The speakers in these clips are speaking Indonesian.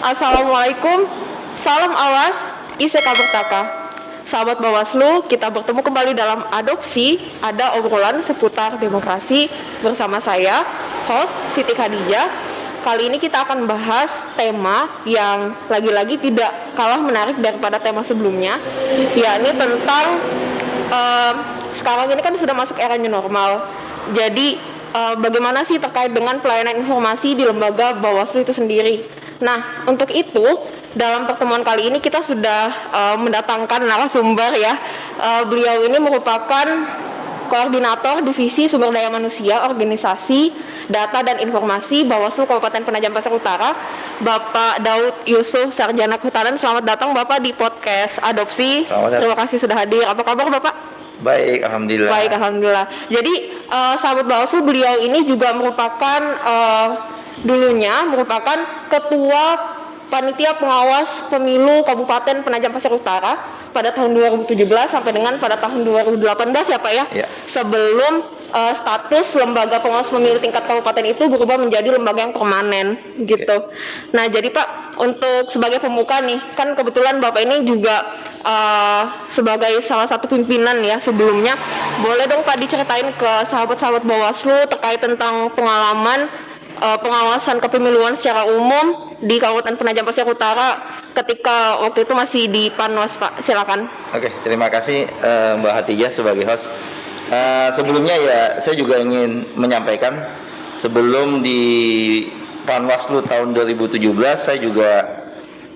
Assalamualaikum, salam awas, ise kabutaka. Sahabat Bawaslu, kita bertemu kembali dalam Adopsi, ada obrolan seputar demokrasi bersama saya, host Siti Khadijah. Kali ini kita akan bahas tema yang lagi-lagi tidak kalah menarik daripada tema sebelumnya, yakni tentang sekarang ini kan sudah masuk era new normal. Jadi bagaimana sih terkait dengan pelayanan informasi di lembaga Bawaslu itu sendiri. Nah, untuk itu dalam pertemuan kali ini kita sudah mendatangkan narasumber ya. Beliau ini merupakan Koordinator Divisi Sumber Daya Manusia Organisasi Data dan Informasi Bawaslu Kabupaten Penajam Pasir Utara, Bapak Daud Yusuf Sarjana Kehutanan. Selamat datang Bapak di podcast Adopsi. Terima kasih sudah hadir. Apa kabar Bapak? Baik, alhamdulillah. Baik, alhamdulillah. Jadi sahabat Bawaslu, beliau ini juga merupakan dulunya merupakan Ketua Panitia Pengawas Pemilu Kabupaten Penajam Pasir Utara pada tahun 2017 sampai dengan pada tahun 2018 ya Pak ya. Ya. Sebelum status lembaga pengawas pemilu tingkat kabupaten itu berubah menjadi lembaga yang permanen gitu. Nah, jadi Pak, untuk sebagai pembuka nih, kan kebetulan Bapak ini juga sebagai salah satu pimpinan ya sebelumnya. Boleh dong Pak diceritain ke sahabat-sahabat Bawaslu terkait tentang pengalaman pengawasan kepemiluan secara umum di Kabupaten Penajam Pasir Utara ketika waktu itu masih di Panwas Pak. Silakan. Oke, terima kasih Mbak Hatijah sebagai host. Sebelumnya ya saya juga ingin menyampaikan sebelum di Panwaslu tahun 2017 saya juga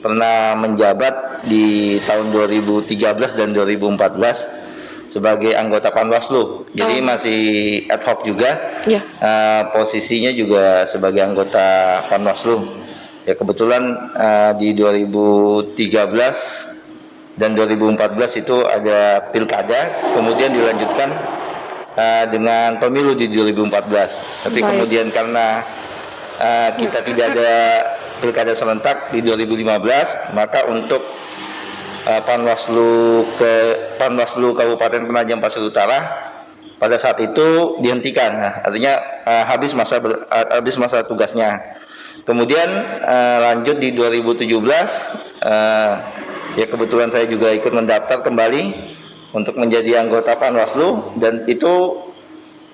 pernah menjabat di tahun 2013 dan 2014 sebagai anggota Panwaslu. Jadi masih ad hoc juga. Ya. Posisinya juga sebagai anggota Panwaslu. Ya kebetulan di 2013 dan 2014 itu ada pilkada, kemudian dilanjutkan dengan pemilu di 2014. Tapi Baik. kemudian karena kita tidak ada pilkada serentak di 2015, maka untuk Panwaslu Kabupaten Penajam Pasir Utara pada saat itu dihentikan. Nah, artinya habis masa tugasnya. Kemudian lanjut di 2017 ya kebetulan saya juga ikut mendaftar kembali untuk menjadi anggota Panwaslu dan itu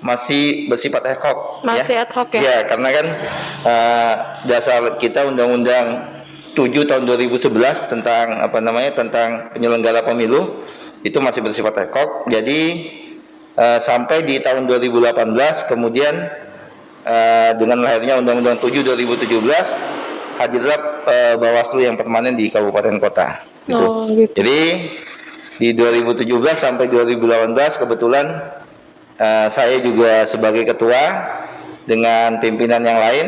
masih bersifat ad hoc. Masih ad hoc ya? Ya, karena kan dasar kita Undang-Undang 7 tahun 2011 tentang tentang penyelenggara pemilu itu masih bersifat ad hoc. Jadi sampai di tahun 2018 kemudian dengan lahirnya Undang-Undang 7 2017 hadirlah Bawaslu yang permanen di kabupaten kota. Gitu. Oh, gitu. Jadi di 2017 sampai 2018 kebetulan saya juga sebagai ketua dengan pimpinan yang lain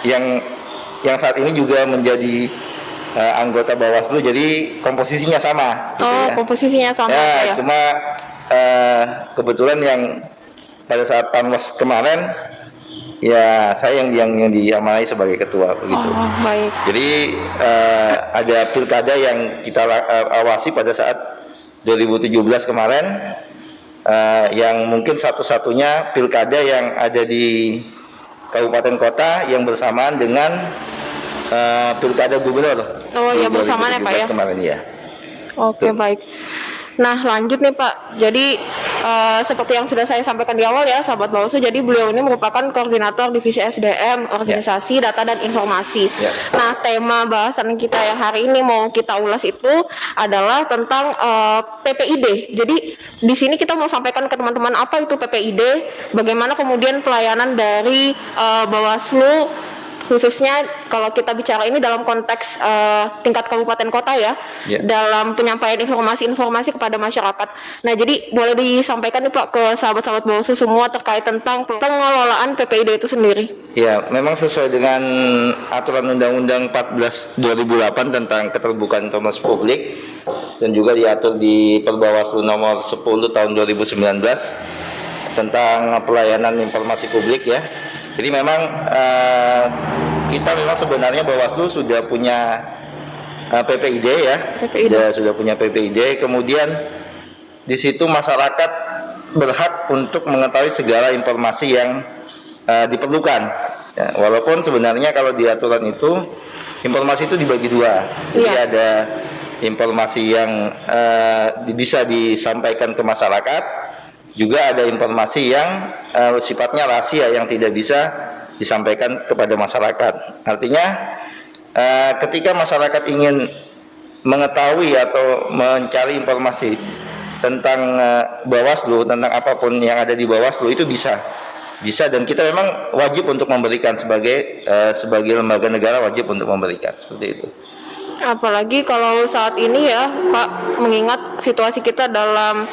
yang saat ini juga menjadi anggota Bawaslu, jadi komposisinya sama. Gitu ya. Komposisinya sama ya. Cuma kebetulan yang pada saat Panwas kemarin ya saya yang diamanai sebagai ketua begitu. Oh, baik. Jadi ada pilkada yang kita awasi pada saat 2017 kemarin yang mungkin satu-satunya pilkada yang ada di kabupaten kota yang bersamaan dengan pilkada gubernur. Oh ya, bersamaan ya Pak ya. Kemarin ya. Oke, baik. Nah, lanjut nih Pak. Jadi seperti yang sudah saya sampaikan di awal ya, sahabat Bawaslu, jadi beliau ini merupakan Koordinator Divisi SDM Organisasi Data dan Informasi. Ya. Nah, tema bahasan kita yang hari ini mau kita ulas itu adalah tentang PPID. Jadi di sini kita mau sampaikan ke teman-teman apa itu PPID, bagaimana kemudian pelayanan dari Bawaslu, khususnya kalau kita bicara ini dalam konteks tingkat kabupaten kota ya, dalam penyampaian informasi-informasi kepada masyarakat. Nah, jadi boleh disampaikan nih Pak ke sahabat-sahabat Bawaslu semua terkait tentang pengelolaan PPID itu sendiri. Ya, memang sesuai dengan aturan Undang-Undang 14 2008 tentang keterbukaan informasi publik dan juga diatur di Perbawaslu nomor 10 tahun 2019 tentang pelayanan informasi publik ya. Jadi memang kita memang sebenarnya Bawaslu sudah punya PPID ya, sudah punya PPID. Kemudian di situ masyarakat berhak untuk mengetahui segala informasi yang diperlukan Ya, walaupun sebenarnya kalau di aturan itu informasi itu dibagi dua. Jadi Iya. ada informasi yang bisa disampaikan ke masyarakat, juga ada informasi yang sifatnya rahasia yang tidak bisa disampaikan kepada masyarakat. Artinya ketika masyarakat ingin mengetahui atau mencari informasi tentang Bawaslu, tentang apapun yang ada di Bawaslu itu bisa dan kita memang wajib untuk memberikan sebagai lembaga negara, wajib untuk memberikan seperti itu. Apalagi kalau saat ini ya Pak, mengingat situasi kita dalam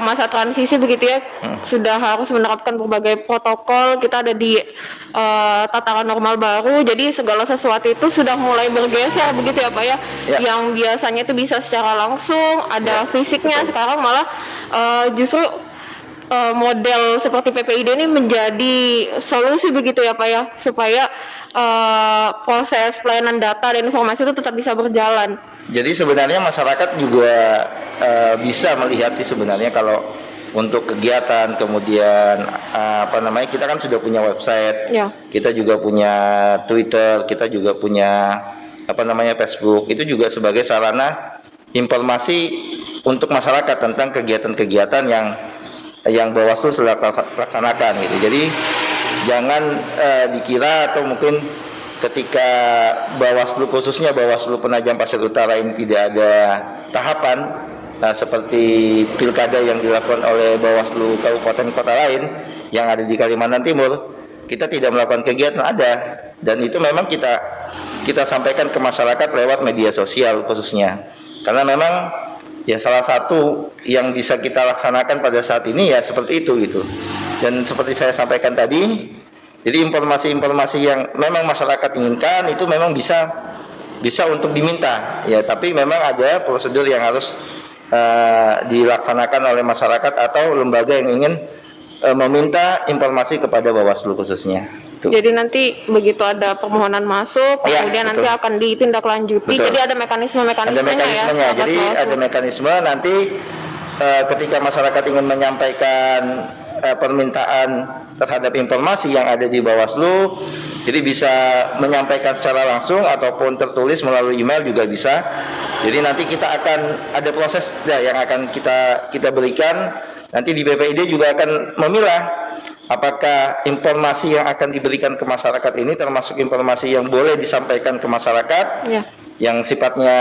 masa transisi begitu ya, sudah harus menerapkan berbagai protokol, kita ada di tataran normal baru, jadi segala sesuatu itu sudah mulai bergeser begitu ya Pak ya. Ya. Yang biasanya itu bisa secara langsung, ada fisiknya, betul. sekarang malah justru model seperti PPID ini menjadi solusi begitu ya Pak ya, supaya proses pelayanan data dan informasi itu tetap bisa berjalan. Jadi sebenarnya masyarakat juga bisa melihat sih sebenarnya kalau untuk kegiatan, kemudian kita kan sudah punya website, Ya. kita juga punya Twitter, kita juga punya Facebook, itu juga sebagai sarana informasi untuk masyarakat tentang kegiatan-kegiatan yang Bawaslu sudah laksanakan gitu. Jadi jangan dikira atau mungkin ketika Bawaslu, khususnya Bawaslu Penajam Pasir Utara ini tidak ada tahapan seperti pilkada yang dilakukan oleh Bawaslu kabupaten kota lain yang ada di Kalimantan Timur, kita tidak melakukan kegiatan, ada, dan itu memang kita sampaikan ke masyarakat lewat media sosial khususnya, karena memang ya salah satu yang bisa kita laksanakan pada saat ini ya seperti itu gitu. Dan seperti saya sampaikan tadi, jadi informasi-informasi yang memang masyarakat inginkan itu memang bisa untuk diminta ya, tapi memang ada prosedur yang harus dilaksanakan oleh masyarakat atau lembaga yang ingin meminta informasi kepada Bawaslu khususnya. Tuh. Jadi nanti begitu ada permohonan masuk, Ya, kemudian betul. nanti akan ditindaklanjuti. Betul. Jadi ada mekanismenya Ada mekanismenya. ya. Jadi ada mekanisme nanti ketika masyarakat ingin menyampaikan permintaan terhadap informasi yang ada di Bawaslu, jadi bisa menyampaikan secara langsung ataupun tertulis melalui email juga bisa. Jadi nanti kita akan ada proses yang akan kita berikan. Nanti di BPID juga akan memilah apakah informasi yang akan diberikan ke masyarakat ini termasuk informasi yang boleh disampaikan ke masyarakat, Ya. yang sifatnya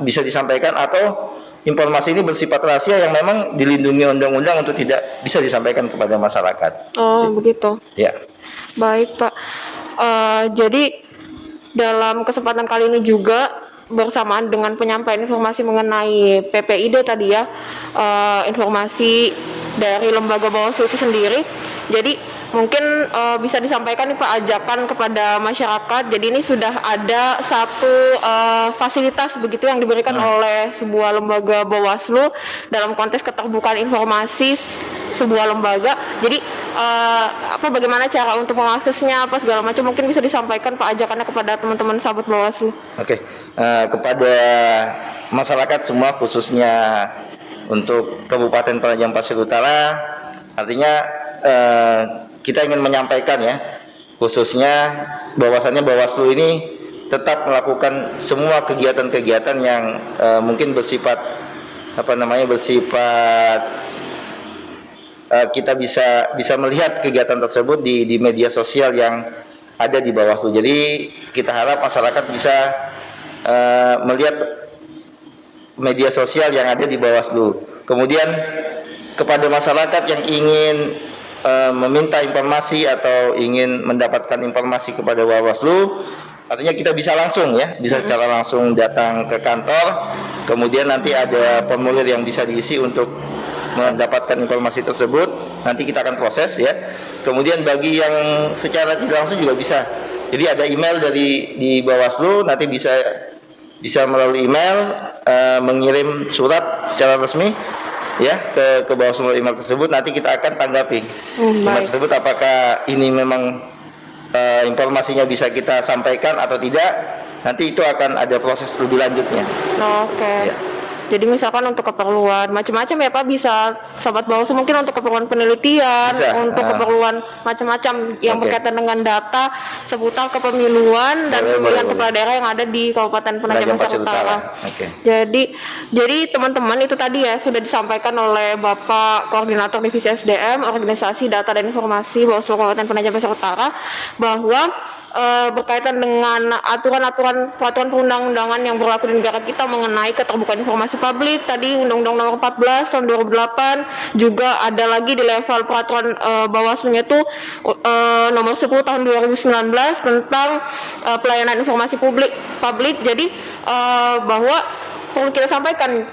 bisa disampaikan, atau informasi ini bersifat rahasia yang memang dilindungi undang-undang untuk tidak bisa disampaikan kepada masyarakat. Oh, begitu. Ya. Baik, Pak. Jadi dalam kesempatan kali ini juga bersamaan dengan penyampaian informasi mengenai PPID tadi ya, informasi dari lembaga Bawaslu itu sendiri. Jadi mungkin bisa disampaikan nih Pak, ajakan kepada masyarakat. Jadi ini sudah ada satu fasilitas begitu yang diberikan oleh sebuah lembaga Bawaslu dalam konteks keterbukaan informasi sebuah lembaga. Jadi bagaimana cara untuk mengaksesnya apa segala macam, mungkin bisa disampaikan Pak ajakannya kepada teman-teman sahabat Bawaslu. Oke. Kepada masyarakat semua, khususnya untuk Kabupaten Penajam Pasir Utara, artinya kita ingin menyampaikan ya, khususnya bahwasannya Bawaslu ini tetap melakukan semua kegiatan-kegiatan yang mungkin bersifat kita bisa melihat kegiatan tersebut di media sosial yang ada di Bawaslu. Jadi kita harap masyarakat bisa melihat media sosial yang ada di Bawaslu. Kemudian kepada masyarakat yang ingin meminta informasi atau ingin mendapatkan informasi kepada Bawaslu, artinya kita bisa langsung ya, bisa secara langsung datang ke kantor. Kemudian nanti ada formulir yang bisa diisi untuk mendapatkan informasi tersebut. Nanti kita akan proses ya. Kemudian bagi yang secara tidak langsung juga bisa. Jadi ada email di Bawaslu, nanti bisa melalui email mengirim surat secara resmi ya ke Bawaslu melalui email tersebut. Nanti kita akan tanggapi email tersebut apakah ini memang informasinya bisa kita sampaikan atau tidak. Nanti itu akan ada proses lebih lanjutnya. Oke. Ya. Jadi misalkan untuk keperluan macam-macam ya Pak, bisa Sahabat Bawaslu mungkin untuk keperluan penelitian, Bisa, untuk keperluan macam-macam yang Oke. berkaitan dengan data seputar kepemiluan dan Boleh, pemilihan boleh. kepala daerah yang ada di Kabupaten Penajam Pasir Utara. Oke. Jadi teman-teman itu tadi ya sudah disampaikan oleh Bapak Koordinator Divisi SDM Organisasi Data dan Informasi Bawaslu Kabupaten Penajam Pasir Utara bahwa berkaitan dengan aturan-aturan peraturan perundang-undangan yang berlaku di negara kita mengenai keterbukaan informasi publik, tadi Undang-Undang Nomor 14 tahun 2008, juga ada lagi di level peraturan Bawaslu-nya itu Nomor 10 tahun 2019 tentang pelayanan informasi publik. Jadi bahwa perlu kita sampaikan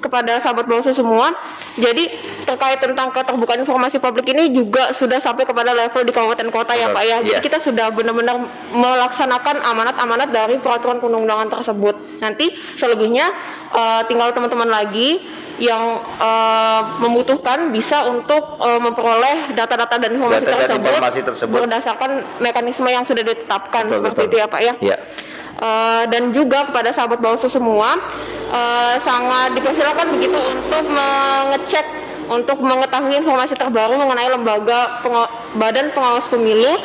kepada sahabat Bawaslu semua. Jadi terkait tentang keterbukaan informasi publik ini juga sudah sampai kepada level di kabupaten kota ya Pak ya. Jadi kita sudah benar-benar melaksanakan amanat-amanat dari peraturan perundang-undangan tersebut. Nanti selebihnya tinggal teman-teman lagi yang membutuhkan bisa untuk memperoleh data-data dan informasi tersebut berdasarkan mekanisme yang sudah ditetapkan seperti itu ya Pak ya. Dan juga kepada sahabat Bawaslu semua sangat dipersilakan begitu untuk mengecek, untuk mengetahui informasi terbaru mengenai lembaga Badan Pengawas Pemilu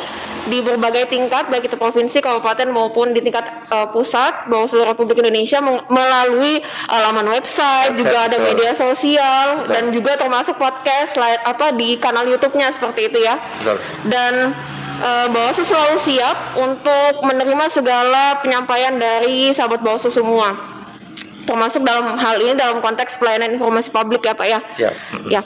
di berbagai tingkat, baik itu provinsi, kabupaten maupun di tingkat pusat Bawaslu Republik Indonesia melalui laman website, juga ada media sosial dan juga termasuk podcast di kanal YouTube-nya seperti itu ya. Dan Bawaslu selalu siap untuk menerima segala penyampaian dari sahabat Bawaslu semua, termasuk dalam hal ini dalam konteks pelayanan informasi publik ya Pak ya. Siap. Ya.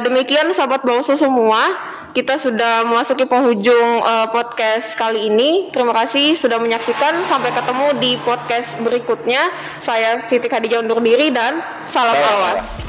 Demikian sahabat Bawaslu semua, kita sudah memasuki penghujung podcast kali ini. Terima kasih sudah menyaksikan. Sampai ketemu di podcast berikutnya. Saya Siti Khadijah undur diri dan salam awas.